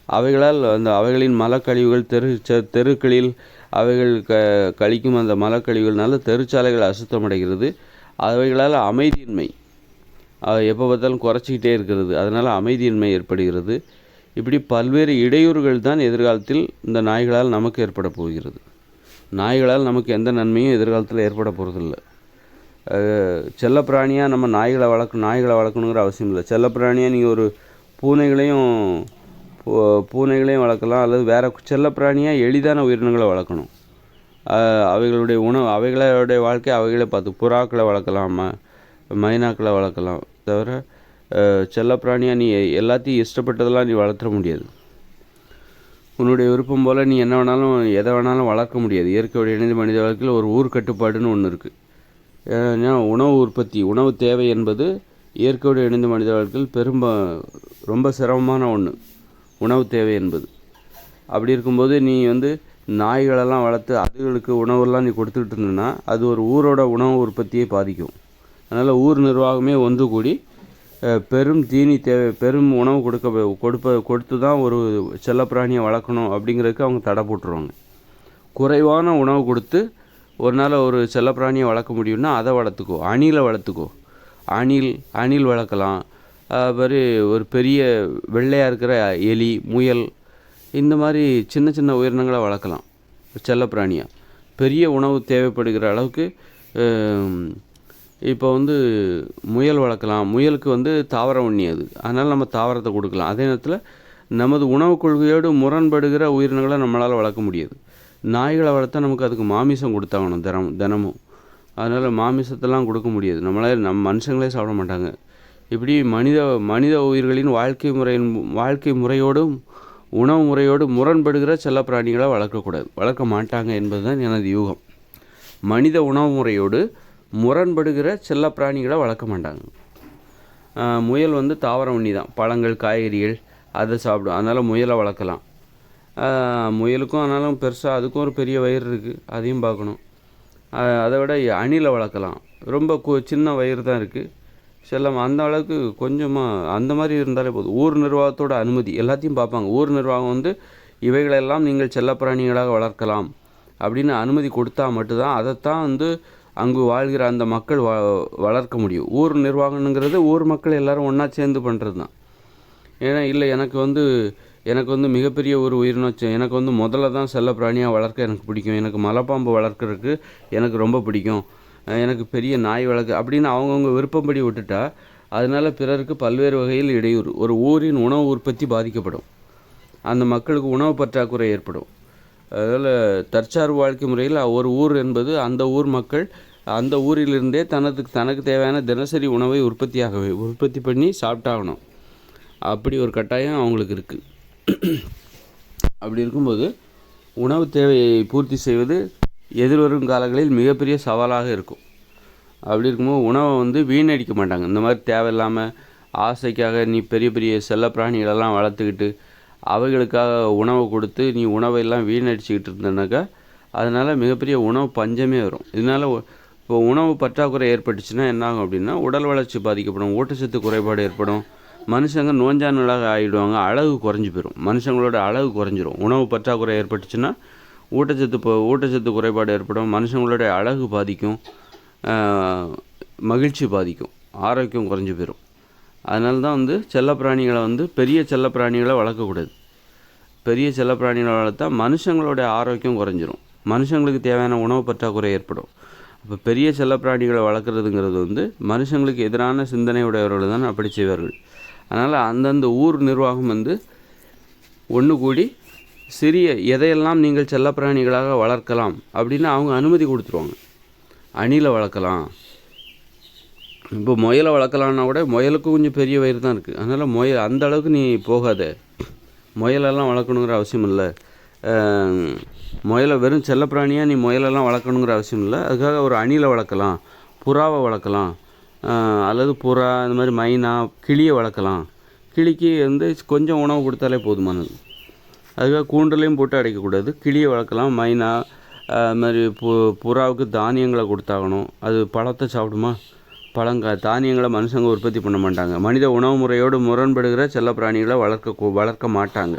அவைகளின் மலக்கழிவுகள் தெருக்களில் அவைகள் கழிக்கும் அந்த மலக்கழிவுகள்னால தெருச்சாலைகள் அசுத்தமடைகிறது. அவைகளால் அமைதியின்மை, எப்போ பார்த்தாலும் குறைச்சிக்கிட்டே இருக்கிறது, அதனால் அமைதியின்மை ஏற்படுகிறது. இப்படி பல்வேறு இடையூறுகள் தான் எதிர்காலத்தில் இந்த நாய்களால் நமக்கு ஏற்பட போகிறது. நாய்களால் நமக்கு எந்த நன்மையும் எதிர்காலத்தில் ஏற்பட போகிறதில்ல. செல்லப்பிராணியாக நம்ம நாய்களை வளர்க்கணுங்கிற அவசியம் இல்லை. செல்லப்பிராணியாக நீங்கள் ஒரு பூனைகளையும் வளர்க்கலாம், அல்லது வேறு செல்லப்பிராணியாக எளிதான உயிரினங்களை வளர்க்கணும். அவைகளுடைய வாழ்க்கை அவைகளே பார்த்து புறாக்களை வளர்க்கலாம், மைனாக்களை வளர்க்கலாம். தவிர செல்லப்பிராணியாக நீ எல்லாத்தையும் இஷ்டப்பட்டதெல்லாம் நீ வளர்த்துற முடியாது. உன்னுடைய விருப்பம் போல் நீ எதை வேணாலும் வளர்க்க முடியாது. இயற்கையோடு இணைந்த மனித வாழ்க்கையில் ஒரு ஊர் கட்டுப்பாடுன்னு ஒன்று இருக்குது. ஏன்னா உணவு தேவை என்பது இயற்கையோடு இணைந்த மனித வாழ்க்கையில் ரொம்ப சிரமமான ஒன்று, உணவு தேவை என்பது. அப்படி இருக்கும்போது நீ வந்து நாய்களெல்லாம் வளர்த்து அதுகளுக்கு உணவெல்லாம் நீ கொடுத்துக்கிட்டு இருந்தேன்னா அது ஒரு ஊரோட உணவு உற்பத்தியை பாதிக்கும். அதனால் ஊர் நிர்வாகமே ஒன்று கூடி பெரும் உணவு கொடுத்து தான் ஒரு செல்லப்பிராணியை வளர்க்கணும் அப்படிங்கிறதுக்கு அவங்க தடை போட்டுருவாங்க. குறைவான உணவு கொடுத்து ஒரு நாள் ஒரு செல்லப்பிராணியை வளர்க்க முடியும்னா அதை வளர்த்துக்கோ. அணில் வளர்க்கலாம். மாதிரி ஒரு பெரிய வெள்ளையாக இருக்கிற எலி, முயல், இந்த மாதிரி சின்ன சின்ன உயிரினங்களை வளர்க்கலாம் செல்லப்பிராணியாக. பெரிய உணவு தேவைப்படுகிற அளவுக்கு இப்போ வந்து முயல் வளர்க்கலாம். முயலுக்கு வந்து தாவரம் உண்ணியது, அதனால் நம்ம தாவரத்தை கொடுக்கலாம். அதே நேரத்தில் நமது உணவு கொள்கையோடு முரண்படுகிற உயிரினங்களை நம்மளால் வளர்க்க முடியாது. நாய்களை வளர்த்தா நமக்கு அதுக்கு மாமிசம் கொடுத்தாகணும் தினமும். அதனால் மாமிசத்தெல்லாம் கொடுக்க முடியாது. நம்ம மனுஷங்களே சாப்பிட மாட்டாங்க. இப்படி மனித உயிர்களின் வாழ்க்கை முறையோடும் உணவு முறையோடு முரண்படுகிற செல்லப்பிராணிகளை வளர்க்க மாட்டாங்க என்பது தான் எனது யூகம். மனித உணவு முறையோடு முரண்படுகிற செல்லப்பிராணிகளை வளர்க்க மாட்டாங்க. முயல் வந்து தாவரம் உண்ணி தான், பழங்கள், காய்கறிகள் அதை சாப்பிடும். அதனால் முயலை வளர்க்கலாம். முயலுக்கும் ஆனாலும் பெருசாக அதுக்கும் ஒரு பெரிய வயிறு இருக்குது, அதையும் பார்க்கணும். அதை விட அணிலை வளர்க்கலாம். ரொம்ப சின்ன வயிறு தான் இருக்குது, செல்லம் அந்த அளவுக்கு கொஞ்சமாக அந்த மாதிரி இருந்தாலே போதும். ஊர் நிர்வாகத்தோட அனுமதி எல்லாத்தையும் பார்ப்பாங்க. ஊர் நிர்வாகம் வந்து இவைகளெல்லாம் நீங்கள் செல்லப்பிராணிகளாக வளர்க்கலாம் அப்படின்னு அனுமதி கொடுத்தா மட்டும்தான் அதைத்தான் வந்து அங்கு வாழ்கிற அந்த மக்கள் வளர்க்க முடியும். ஊர் நிர்வாகம்ங்கிறது ஊர் மக்கள் எல்லோரும் ஒன்றா சேர்ந்து பண்ணுறது தான். ஏன்னா இல்லை எனக்கு வந்து மிகப்பெரிய ஒரு உயிரினம், எனக்கு வந்து முதல்ல தான் செல்லப்பிராணியாக வளர்க்க எனக்கு பிடிக்கும், எனக்கு மலைப்பாம்பு வளர்க்குறதுக்கு எனக்கு ரொம்ப பிடிக்கும், எனக்கு பெரிய நாய் வளர்க்க அப்படின்னு அவங்கவுங்க விருப்பப்படி விட்டுட்டா அதனால் பிறருக்கு பல்வேறு வகையில் இடையூறு. ஒரு ஊரின் உணவு உற்பத்தி பாதிக்கப்படும், அந்த மக்களுக்கு உணவு பற்றாக்குறை ஏற்படும். அதனால் தற்சார்பு வாழ்க்கை முறையில் ஒரு ஊர் என்பது அந்த ஊர் மக்கள் அந்த ஊரிலிருந்தே தனக்கு தேவையான தினசரி உணவை உற்பத்தி பண்ணி சாப்பிட்டாகணும். அப்படி ஒரு கட்டாயம் அவங்களுக்கு இருக்குது. அப்படி இருக்கும்போது உணவு தேவையை பூர்த்தி செய்வது எதிர்வரும் காலங்களில் மிகப்பெரிய சவாலாக இருக்கும். அப்படி இருக்கும்போது உணவை வந்து வீணடிக்க மாட்டாங்க. இந்த மாதிரி தேவையில்லாமல் ஆசைக்காக நீ பெரிய பெரிய செல்ல பிராணிகளெல்லாம் வளர்த்துக்கிட்டு அவைகளுக்காக உணவை கொடுத்து நீ உணவையெல்லாம் வீணடிச்சிக்கிட்டு இருந்தனாக்கா அதனால் மிகப்பெரிய உணவு பஞ்சமே வரும். இதனால் இப்போ உணவு பற்றாக்குறை ஏற்பட்டுச்சுன்னா என்னாகும் அப்படின்னா உடல் வளர்ச்சி பாதிக்கப்படும், ஊட்டச்சத்து குறைபாடு ஏற்படும், மனுஷங்க நோஞ்சான்களாக ஆகிடுவாங்க, அழகு குறைஞ்சி போயிடும், மனுஷங்களோட அழகு குறைஞ்சிரும். உணவு பற்றாக்குறை ஏற்பட்டுச்சுன்னா ஊட்டச்சத்து குறைபாடு ஏற்படும், மனுஷங்களுடைய அழகு பாதிக்கும், மகிழ்ச்சி பாதிக்கும், ஆரோக்கியம் குறைஞ்சி போயிடும். அதனால தான் வந்து செல்லப்பிராணிகளை வந்து பெரிய செல்லப்பிராணிகளை வளர்க்கக்கூடாது. பெரிய செல்லப்பிராணிகளை வளர்த்தா மனுஷங்களுடைய ஆரோக்கியம் குறைஞ்சிரும், மனுஷங்களுக்கு தேவையான உணவு பற்றாக்குறை ஏற்படும். அப்போ பெரிய செல்லப்பிராணிகளை வளர்க்குறதுங்கிறது வந்து மனுஷங்களுக்கு எதிரான சிந்தனை உடையவர்கள் தான் அப்படி செய்வார்கள். அதனால் அந்தந்த ஊர் நிர்வாகம் வந்து ஒன்று கூடி சிறிய எதையெல்லாம் நீங்கள் செல்லப்பிராணிகளாக வளர்க்கலாம் அப்படின்னு அவங்க அனுமதி கொடுத்துருவாங்க. அணிலை வளர்க்கலாம், இப்போ முயலை வளர்க்கலான்னா கூட முயலுக்கும் கொஞ்சம் பெரிய வயிறு தான் இருக்குது. அதனால் அந்த அளவுக்கு நீ போகாத, முயலெல்லாம் வளர்க்கணுங்கிற அவசியம் இல்லை. முயலை வெறும் செல்லப்பிராணியாக நீ முயலெல்லாம் வளர்க்கணுங்கிற அவசியம் இல்லை. அதுக்காக ஒரு அணிலை வளர்க்கலாம், புறாவை வளர்க்கலாம், அல்லது புறா இந்த மாதிரி மைனா, கிளியை வளர்க்கலாம். கிளிக்கு வந்து கொஞ்சம் உணவு கொடுத்தாலே போதுமானது. அதுக்காக கூண்டுலையும் போட்டு அடைக்கக்கூடாது. கிளியை வளர்க்கலாம், மைனா அது மாதிரி புறாவுக்கு தானியங்களை கொடுத்தாகணும். அது பழத்தை சாப்பிடுமா? தானியங்களை மனுஷங்க உற்பத்தி பண்ண மாட்டாங்க. மனித உணவு முறையோடு முரண்படுகிற செல்லப்பிராணிகளை வளர்க்க மாட்டாங்க.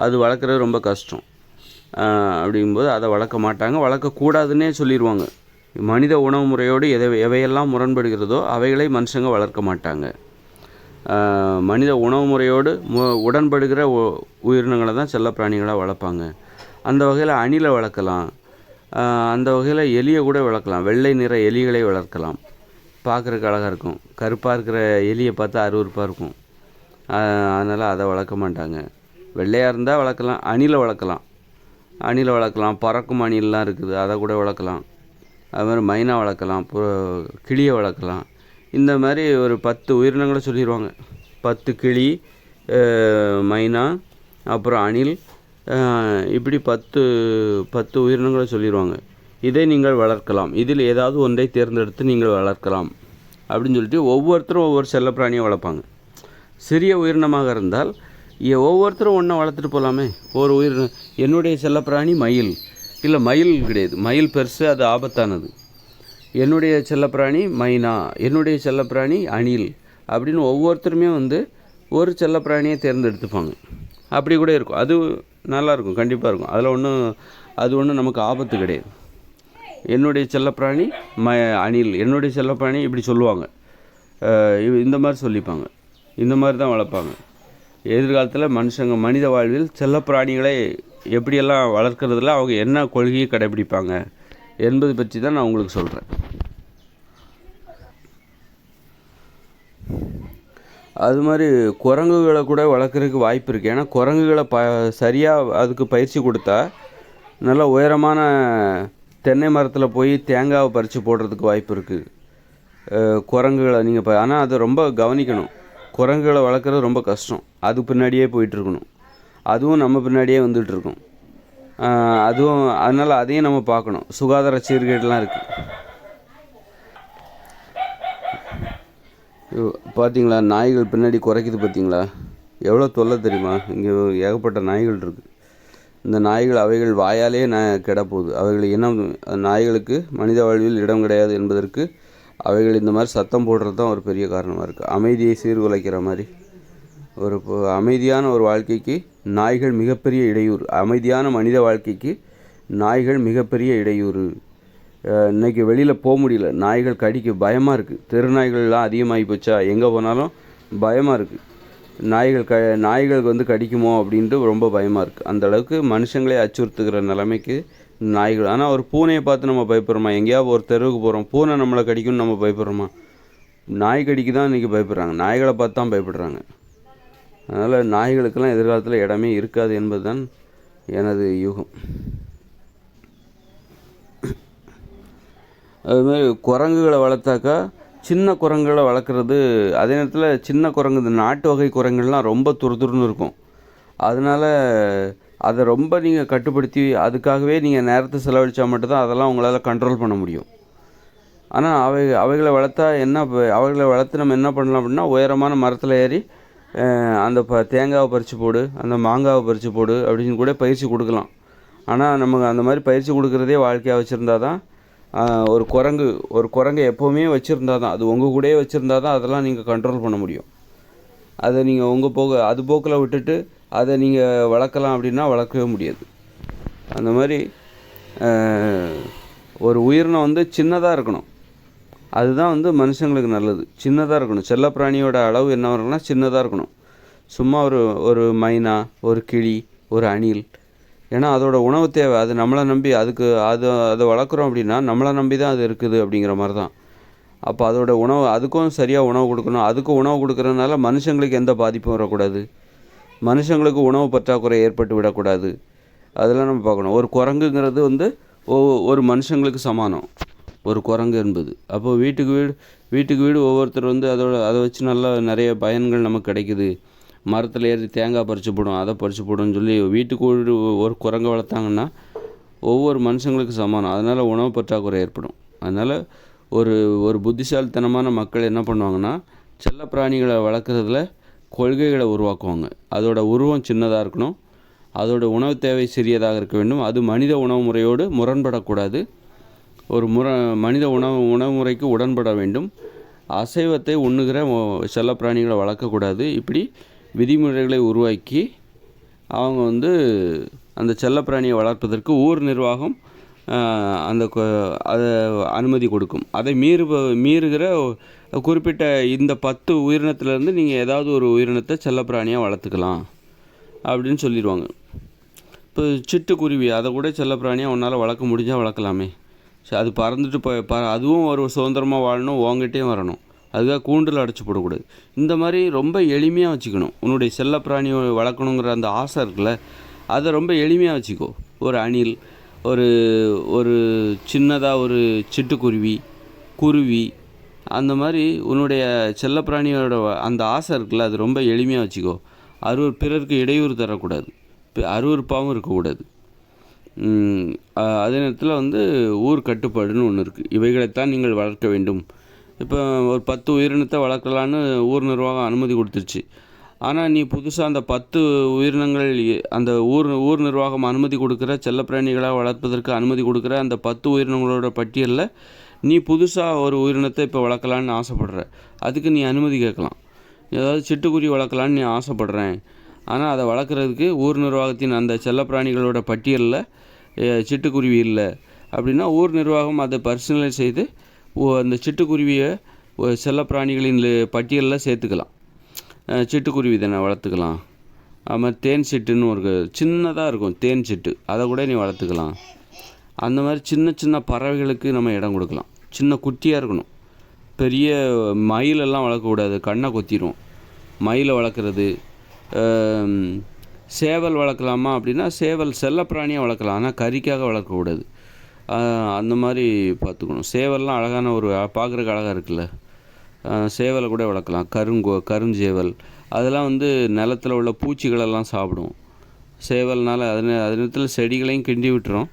அது வளர்க்குறது ரொம்ப கஷ்டம். அப்படிங்கும்போது அதை வளர்க்க மாட்டாங்க, வளர்க்கக்கூடாதுன்னே சொல்லிடுவாங்க. மனித உணவு முறையோடு எவையெல்லாம் முரண்படுகிறதோ அவைகளை மனுஷங்க வளர்க்க மாட்டாங்க. மனித உணவு முறையோடு உடன்படுகிற உயிரினங்களை தான் செல்லப்பிராணிகளாக வளர்ப்பாங்க. அந்த வகையில் அணிலை வளர்க்கலாம், அந்த வகையில் எலியை கூட வளர்க்கலாம். வெள்ளை நிற எலிகளை வளர்க்கலாம், பார்க்குறதுக்கு அழகாக இருக்கும். கருப்பாக இருக்கிற எலியை பார்த்தா அருவருப்பாக இருக்கும், அதனால் அதை வளர்க்க மாட்டாங்க. வெள்ளையாக இருந்தால் வளர்க்கலாம். அணிலை வளர்க்கலாம், பறக்கும் அணிலெலாம் இருக்குது, அதை கூட வளர்க்கலாம். அது மாதிரி மைனா வளர்க்கலாம், கிளியை வளர்க்கலாம். இந்த மாதிரி ஒரு 10 உயிரினங்களை சொல்லிடுவாங்க. 10 கிளி, மைனா, அப்புறம் அணில், இப்படி 10 உயிரினங்களை சொல்லிடுவாங்க. இதை நீங்கள் வளர்க்கலாம், இதில் ஏதாவது ஒன்றை தேர்ந்தெடுத்து நீங்கள் வளர்க்கலாம் அப்படின்னு சொல்லிட்டு ஒவ்வொருத்தரும் ஒவ்வொரு செல்லப்பிராணியை வளர்ப்பாங்க. சிறிய உயிரினமாக இருந்தால் ஒவ்வொருத்தரும் ஒன்றை வளர்த்துட்டு போகலாமே. ஒரு உயிரினம், என்னுடைய செல்லப்பிராணி மயில், இல்லை மயில் கிடையாது, மயில் பெருசு, அது ஆபத்தானது. என்னுடைய செல்லப்பிராணி மைனா, என்னுடைய செல்லப்பிராணி அணில் அப்படின்னு ஒவ்வொருத்தருமே வந்து ஒரு செல்லப்பிராணியை தேர்ந்தெடுத்துப்பாங்க. அப்படி கூட இருக்கும், அது நல்லாயிருக்கும், கண்டிப்பாக இருக்கும். அது ஒன்றும் நமக்கு ஆபத்து கிடையாது. என்னுடைய செல்லப்பிராணி அணில், என்னுடைய செல்லப்பிராணி இப்படி சொல்லுவாங்க, இந்த மாதிரி சொல்லிப்பாங்க. இந்த மாதிரி தான் வளர்ப்பாங்க. எதிர்காலத்தில் மனித வாழ்வில் செல்லப்பிராணிகளை எப்படியெல்லாம் வளர்க்குறதுல அவங்க என்ன கொள்கையை கடைபிடிப்பாங்க என்பது பற்றி தான் நான் உங்களுக்கு சொல்கிறேன். அது மாதிரி குரங்குகளை கூட வளர்க்குறதுக்கு வாய்ப்பு இருக்குது. ஏன்னா குரங்குகளை சரியாக அதுக்கு பயிற்சி கொடுத்தா நல்ல உயரமான தென்னை மரத்தில் போய் தேங்காவை பறித்து போடுறதுக்கு வாய்ப்பு இருக்குது. குரங்குகளை நீங்கள் ஆனால் அதை ரொம்ப கவனிக்கணும். குரங்குகளை வளர்க்குறது ரொம்ப கஷ்டம். அது பின்னாடியே போயிட்டுருக்கணும், அதுவும் நம்ம பின்னாடியே வந்துட்டுருக்கும். அதனால் அதையும் நம்ம பார்க்கணும். சுகாதார சீர்கேடுலாம் இருக்குது. பார்த்தீங்களா, நாய்கள் பின்னாடி குறைக்குது பார்த்தீங்களா, எவ்வளோ தொல்லை தெரியுமா? இங்கே ஏகப்பட்ட நாய்கள் இருக்குது. இந்த நாய்கள் அவைகள் வாயாலே கெடப்போகுது. நாய்களுக்கு மனித வாழ்வில் இடம் கிடையாது என்பதற்கு அவைகள் இந்த மாதிரி சத்தம் போடுறது தான் ஒரு பெரிய காரணமாக இருக்குது. அமைதியை சீர்குலைக்கிற மாதிரி. அமைதியான ஒரு வாழ்க்கைக்கு நாய்கள் மிகப்பெரிய இடையூறு. அமைதியான மனித வாழ்க்கைக்கு நாய்கள் மிகப்பெரிய இடையூறு. இன்றைக்கி வெளியில் போக முடியல, நாய்கள் கடிக்க பயமாக இருக்குது. தெரு நாய்கள்லாம் அதிகமாகி போச்சா, எங்கே போனாலும் பயமாக இருக்குது. நாய்களுக்கு வந்து கடிக்குமோ அப்படின்ட்டு ரொம்ப பயமாக இருக்குது. அந்தளவுக்கு மனுஷங்களே அச்சுறுத்துகிற நிலைமைக்கு நாய்கள். ஆனால் ஒரு பூனையை பார்த்து நம்ம பயப்படுறோமா? எங்கேயாவது ஒரு தெருவுக்கு போகிறோம், பூனை நம்மளை கடிக்கும்னு நம்ம பயப்படுறோமா? நாய் கடிக்கு தான் இன்றைக்கி பயப்படுறாங்க, நாய்களை பார்த்து தான் பயப்படுறாங்க. அதனால் நாய்களுக்கெல்லாம் எதிர்காலத்தில் இடமே இருக்காது என்பது தான் எனது யூகம். அதுமாதிரி குரங்குகளை வளர்த்தாக்கா, சின்ன குரங்குகளை வளர்க்குறது, அதே நேரத்தில் சின்ன குரங்கு, இந்த நாட்டு வகை குரங்குகள்லாம் ரொம்ப துருதுருன்னு இருக்கும். அதனால் அதை ரொம்ப நீங்கள் கட்டுப்படுத்தி அதுக்காகவே நீங்கள் நேரத்தை செலவழித்தா மட்டும்தான் அதெல்லாம் உங்களால் கண்ட்ரோல் பண்ண முடியும். ஆனால் அவைகளை வளர்த்தா அவைகளை வளர்த்து நம்ம என்ன பண்ணலாம் அப்படின்னா, உயரமான மரத்தில் ஏறி அந்த தேங்காவை பறித்து போடு, அந்த மாங்காவை பறித்து போடு அப்படின்னு கூட பயிற்சி கொடுக்கலாம். ஆனால் நமக்கு அந்த மாதிரி பயிற்சி கொடுக்குறதே வாழ்க்கையாக வச்சுருந்தா தான், ஒரு குரங்கை எப்போவுமே வச்சுருந்தா தான், அது உங்கள் கூடயே வச்சுருந்தா தான் அதெல்லாம் நீங்கள் கண்ட்ரோல் பண்ண முடியும். அதை நீங்கள் அது போக்கில் விட்டுட்டு அதை நீங்கள் வளர்க்கலாம் அப்படின்னா வளர்க்கவே முடியாது. அந்த மாதிரி ஒரு உயிரினம் வந்து சின்னதாக இருக்கணும். அதுதான் வந்து மனுஷங்களுக்கு நல்லது. சின்னதாக இருக்கணும். செல்லப்பிராணியோட அளவு என்ன வரும்னா சின்னதாக இருக்கணும். சும்மா ஒரு ஒரு மைனா, ஒரு கிளி, ஒரு அணில். ஏன்னா அதோட உணவு தேவை. அது நம்மளை நம்பி அதை வளர்க்குறோம் அப்படின்னா நம்மளை நம்பி தான் அது இருக்குது அப்படிங்கிற மாதிரி தான். அப்போ அதோட உணவு அதுக்கும் சரியாக உணவு கொடுக்கணும். அதுக்கும் உணவு கொடுக்குறதுனால மனுஷங்களுக்கு எந்த பாதிப்பும் வரக்கூடாது. மனுஷங்களுக்கு உணவு பற்றாக்குறை ஏற்பட்டு விடக்கூடாது. அதெல்லாம் நம்ம பார்க்கணும். ஒரு குரங்குங்கிறது வந்து ஒரு மனுஷங்களுக்கு சமானம் ஒரு குரங்கு என்பது. அப்போது வீட்டுக்கு வீடு ஒவ்வொருத்தர் வந்து அதை வச்சு நல்லா நிறைய பயன்கள் நமக்கு கிடைக்குது. மரத்தில் ஏறி தேங்காய் பறித்து போடும், அதை பறித்து போடும்னு சொல்லி வீட்டுக்கு வீடு ஒரு குரங்கை வளர்த்தாங்கன்னா ஒவ்வொரு மனுஷங்களுக்கு சமானம். அதனால் உணவு பற்றாக்குறை ஏற்படும். அதனால் ஒரு புத்திசாலித்தனமான மக்கள் என்ன பண்ணுவாங்கன்னா செல்ல பிராணிகளை வளர்க்குறதுல கொள்கைகளை உருவாக்குவாங்க. அதோட உருவம் சின்னதாக இருக்கணும். அதோட உணவு தேவை சிறியதாக இருக்க வேண்டும். அது மனித உணவு முறையோடு முரண்படக்கூடாது. மனித உணவு முறைக்கு உடன்பட வேண்டும். அசைவத்தை உண்ணுகிற செல்லப்பிராணிகளை வளர்க்கக்கூடாது. இப்படி விதிமுறைகளை உருவாக்கி அவங்க வந்து அந்த செல்லப்பிராணியை வளர்ப்பதற்கு ஊர் நிர்வாகம் அதை அனுமதி கொடுக்கும். அதை மீறுகிற குறிப்பிட்ட இந்த 10 உயிரினத்திலேருந்து நீங்கள் ஏதாவது ஒரு உயிரினத்தை செல்லப்பிராணியாக வளர்த்துக்கலாம் அப்படின்னு சொல்லிடுவாங்க. இப்போ சிட்டுக்குருவி அதை கூட செல்லப்பிராணியாக உன்னால் வளர்க்க முடிஞ்சால் வளர்க்கலாமே. அது பறந்துட்டு அதுவும் ஒரு சுதந்திரமாக வாழணும், உங்ககிட்டையும் வரணும். அதுக்காக கூண்டில் அடைச்சி போடக்கூடாது. இந்த மாதிரி ரொம்ப எளிமையாக வச்சுக்கணும். உன்னுடைய செல்லப்பிராணி வளர்க்கணுங்கிற அந்த ஆசை இருக்குல்ல, அதை ரொம்ப எளிமையாக வச்சுக்கோ. ஒரு அணில், ஒரு சின்னதாக ஒரு சிட்டுக்குருவி, குருவி, அந்த மாதிரி உன்னுடைய செல்லப்பிராணியோட அந்த ஆசை இருக்குல்ல, அது ரொம்ப எளிமையாக வச்சுக்கோ. பிறருக்கு இடையூறு தரக்கூடாது, அருவருப்பாகவும் இருக்கக்கூடாது. அதே நேரத்தில் வந்து ஊர் கட்டுப்பாடுன்னு ஒன்று இருக்குது. இவைகளைத்தான் நீங்கள் வளர்க்க வேண்டும். இப்போ ஒரு 10 உயிரினத்தை வளர்க்கலான்னு ஊர் நிர்வாகம் அனுமதி கொடுத்துருச்சு. ஆனால் நீ புதுசாக அந்த 10 உயிரினங்கள் அந்த ஊர் நிர்வாகம் அனுமதி கொடுக்குற செல்லப்பிராணிகளாக வளர்ப்பதற்கு அனுமதி கொடுக்குற அந்த 10 உயிரினங்களோட பட்டியலில் நீ புதுசாக ஒரு உயிரினத்தை இப்போ வளர்க்கலான்னு ஆசைப்படுற. அதுக்கு நீ அனுமதி கேட்கலாம். ஏதாவது சிட்டுக்குருவி வளர்க்கலான்னு நீ ஆசைப்படுறேன், ஆனால் அதை வளர்க்குறதுக்கு ஊர் நிர்வாகத்தின் அந்த செல்லப்பிராணிகளோட பட்டியலில் சிட்டுக்குருவி இல்லை அப்படின்னா ஊர் நிர்வாகம் அதை பரிசீலனை செய்து அந்த சிட்டுக்குருவியை செல்லப்பிராணிகளின் பட்டியலில் சேர்த்துக்கலாம். சிட்டுக்குருவி தானே வளர்த்துக்கலாம். அதுமாதிரி தேன் சிட்டுன்னு ஒரு சின்னதாக இருக்கும் தேன் சிட்டு, அதை கூட நீ வளர்த்துக்கலாம். அந்த மாதிரி சின்ன சின்ன பறவைகளுக்கு நம்ம இடம் கொடுக்கலாம். சின்ன குட்டியாக இருக்கணும். பெரிய மயிலெல்லாம் வளர்க்கக்கூடாது, கண்ணை கொத்திடும். மயிலை வளர்க்குறது. சேவல் வளர்க்கலாமா அப்படின்னா சேவல் செல்லப்பிராணியாக வளர்க்கலாம், ஆனால் கறிக்காக வளர்க்கக்கூடாது. அந்த மாதிரி பார்த்துக்கணும். சேவல்லாம் அழகான பார்க்குறக்கு அழகாக இருக்குல்ல, சேவலை கூட வளர்க்கலாம். கருஞ்சேவல் அதெல்லாம் வந்து நிலத்தில் உள்ள பூச்சிகளெல்லாம் சாப்பிடும். சேவல்னால் அது நேரத்தில் செடிகளையும் கிண்டி விட்டுரும்.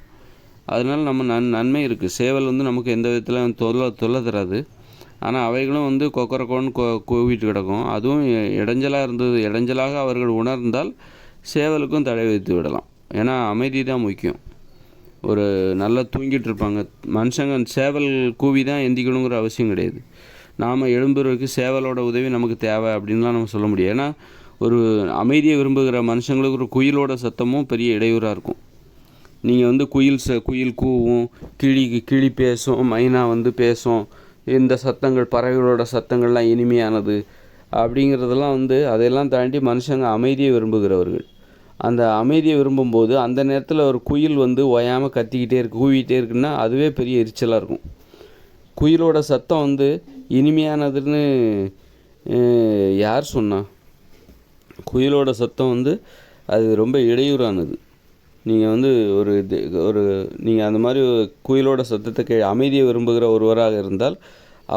அதனால் நம்ம நன்மை இருக்குது. சேவல் வந்து நமக்கு எந்த விதத்தில் தொல்லை தராது. ஆனால் அவைகளும் வந்து கொக்கரக்கோன்னு கூவிட்டு கிடக்கும். அதுவும் இடைஞ்சலாக அவர்கள் உணர்ந்தால் சேவலுக்கும் தடை வைத்து விடலாம். ஏன்னா அமைதி தான் முக்கியம். நல்லா தூங்கிட்டு இருப்பாங்க மனுஷங்க, சேவல் கூவி தான் எந்திக்கணுங்கிற அவசியம் கிடையாது. நாம் எழும்புறதுக்கு சேவலோட உதவி நமக்கு தேவை அப்படின்லாம் நம்ம சொல்ல முடியாது. ஏன்னா ஒரு அமைதியை விரும்புகிற மனுஷங்களுக்கு ஒரு குயிலோட சத்தமும் பெரிய இடையூறாக இருக்கும். நீங்கள் வந்து குயில் கூவும், கிளி பேசும், மைனா வந்து பேசும். இந்த சத்தங்கள், பறவைகளோட சத்தங்கள்லாம் இனிமையானது அப்படிங்கிறதெல்லாம் வந்து அதையெல்லாம் தாண்டி மனுஷங்க அமைதியை விரும்புகிறவர்கள். அந்த அமைதியை விரும்பும்போது அந்த நேரத்தில் ஒரு குயில் வந்து ஓயாமல் கூவிகிட்டே இருக்குன்னா அதுவே பெரிய எரிச்சலாக இருக்கும். குயிலோட சத்தம் வந்து இனிமையானதுன்னு யார் சொன்னா? குயிலோட சத்தம் வந்து அது ரொம்ப இடையூறானது. நீங்கள் வந்து நீங்கள் அந்த மாதிரி குயிலோட சத்தத்தை அமைதியை விரும்புகிற ஒருவராக இருந்தால்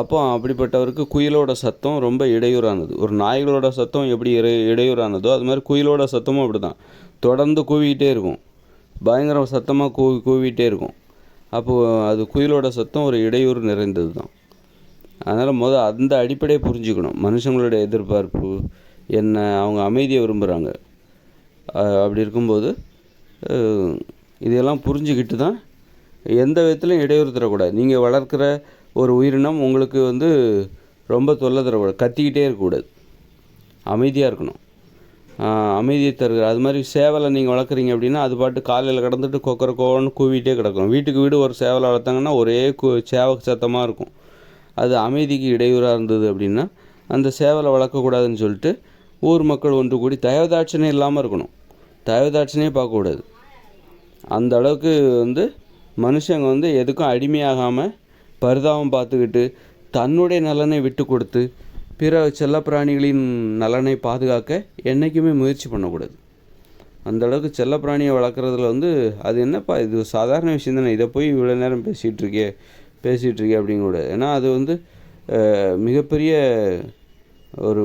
அப்போ அப்படிப்பட்டவருக்கு குயிலோட சத்தம் ரொம்ப இடையூறானது. ஒரு நாய்களோட சத்தம் எப்படி இடையூறானதோ அது மாதிரி குயிலோட சத்தமும் அப்படி தான். தொடர்ந்து கூவிகிட்டே இருக்கும், பயங்கர சத்தமாக கூவிகிட்டே இருக்கும். அப்போது அது குயிலோட சத்தம் ஒரு இடையூறு நிறைந்தது தான். அதனால் அந்த அடிப்படையை புரிஞ்சுக்கணும். மனுஷங்களுடைய எதிர்பார்ப்பு என்ன, அவங்க அமைதியை விரும்புகிறாங்க. அப்படி இருக்கும்போது இதெல்லாம் புரிஞ்சுக்கிட்டு தான் எந்த விதத்துலையும் இடையூறு தரக்கூடாது. நீங்கள் வளர்க்குற ஒரு உயிரினம் உங்களுக்கு வந்து ரொம்ப தொல்லை தரக்கூடாது, கத்திக்கிட்டே இருக்கக்கூடாது, அமைதியாக இருக்கணும். அமைதியை தருகிற அது மாதிரி சேவலை நீங்கள் வளர்க்குறீங்க அப்படின்னா அது பாட்டு காலையில் கிடந்துட்டு கொக்கரக்கோன்னு கூவிகிட்டே கிடக்கும். வீட்டுக்கு வீடு ஒரு சேவலை வளர்த்தாங்கன்னா ஒரே சேவ சத்தமாக இருக்கும். அது அமைதிக்கு இடையூறாக இருந்தது அப்படின்னா அந்த சேவலை வளர்க்கக்கூடாதுன்னு சொல்லிட்டு ஊர் மக்கள் ஒன்று கூடி தயவுதாட்சணே இல்லாமல் இருக்கணும். தயவுதாட்சணே பார்க்கக்கூடாது. அந்த அளவுக்கு மனுஷங்க எதுக்கும் அடிமையாகாமல் பரிதாபம் பார்த்துக்கிட்டு தன்னுடைய நலனை விட்டு கொடுத்து பிற செல்லப்பிராணிகளின் நலனை பாதுகாக்க என்றைக்குமே முயற்சி பண்ணக்கூடாது. அந்த அளவுக்கு செல்லப்பிராணியை வளர்க்குறதுல அது என்னப்பா இது சாதாரண விஷயம் தானே, இதை போய் இவ்வளோ நேரம் பேசிகிட்டு இருக்கே அப்படிங்கக்கூடாது. ஏன்னா அது மிகப்பெரிய ஒரு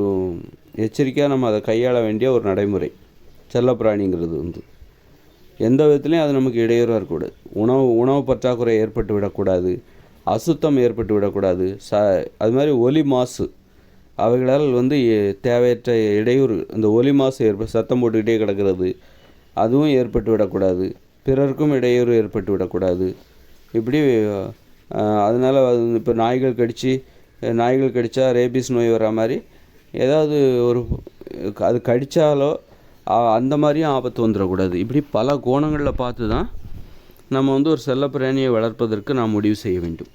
எச்சரிக்கையாக நம்ம அதை கையாள வேண்டிய ஒரு நடைமுறை. செல்லப்பிராணிங்கிறது எந்த விதத்துலையும் அது நமக்கு இடையூறாக இருக்கக்கூடாது. உணவு பற்றாக்குறை ஏற்பட்டு விடக்கூடாது, அசுத்தம் ஏற்பட்டு விடக்கூடாது. அது மாதிரி ஒலி மாசு அவைகளால் தேவையற்ற இடையூறு, இந்த ஒலி மாசு சத்தம் போட்டுக்கிட்டே கிடக்கிறது அதுவும் ஏற்பட்டு விடக்கூடாது. பிறருக்கும் இடையூறு ஏற்பட்டு விடக்கூடாது. இப்படி அதனால் இப்போ நாய்கள் கடித்தா ரேபிஸ் நோய் வர மாதிரி ஏதாவது அது கடித்தாலோ அந்த மாதிரியும் ஆபத்து வந்துடக்கூடாது. இப்படி பல கோணங்களில் பார்த்து தான் நம்ம ஒரு செல்லப்பிராணியை வளர்ப்பதற்கு நாம் முடிவு செய்ய வேண்டும்.